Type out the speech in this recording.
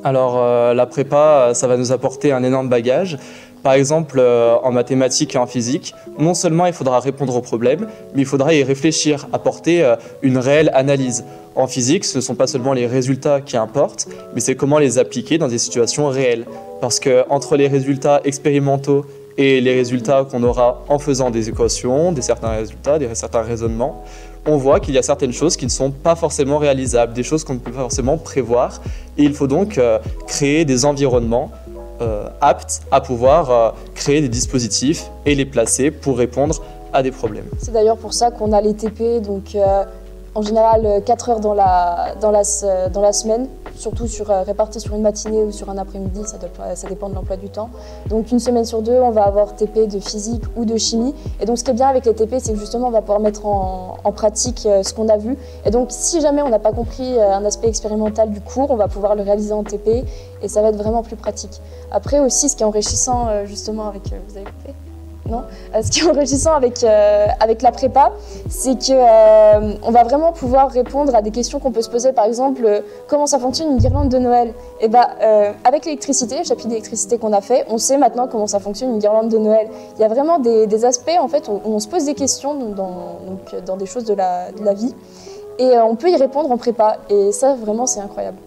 Alors la prépa, ça va nous apporter un énorme bagage. Par exemple, en mathématiques et en physique, non seulement il faudra répondre aux problèmes, mais il faudra y réfléchir, apporter une réelle analyse. En physique, ce ne sont pas seulement les résultats qui importent, mais c'est comment les appliquer dans des situations réelles. Parce qu'entre les résultats expérimentaux et les résultats qu'on aura en faisant des équations, certains résultats, certains raisonnements, on voit qu'il y a certaines choses qui ne sont pas forcément réalisables, des choses qu'on ne peut pas forcément prévoir. Et il faut donc créer des environnements aptes à pouvoir créer des dispositifs et les placer pour répondre à des problèmes. C'est d'ailleurs pour ça qu'on a les TP, donc en général 4 heures dans la semaine, surtout réparties sur une matinée ou sur un après-midi, ça dépend de l'emploi du temps. Donc une semaine sur 2, on va avoir TP de physique ou de chimie. Et donc ce qui est bien avec les TP, c'est que justement on va pouvoir mettre en pratique ce qu'on a vu. Et donc si jamais on n'a pas compris un aspect expérimental du cours, on va pouvoir le réaliser en TP et ça va être vraiment plus pratique. Après aussi, ce qui est enrichissant justement avec... vous avez coupé ? Non. Ce qui est enrichissant avec la prépa, c'est qu'on va vraiment pouvoir répondre à des questions qu'on peut se poser. Par exemple, comment ça fonctionne une guirlande de Noël? Et avec l'électricité, le chapitre d'électricité qu'on a fait, on sait maintenant comment ça fonctionne une guirlande de Noël. Il y a vraiment des aspects en fait, où on se pose des questions dans des choses de la vie et on peut y répondre en prépa. Et ça, vraiment, c'est incroyable.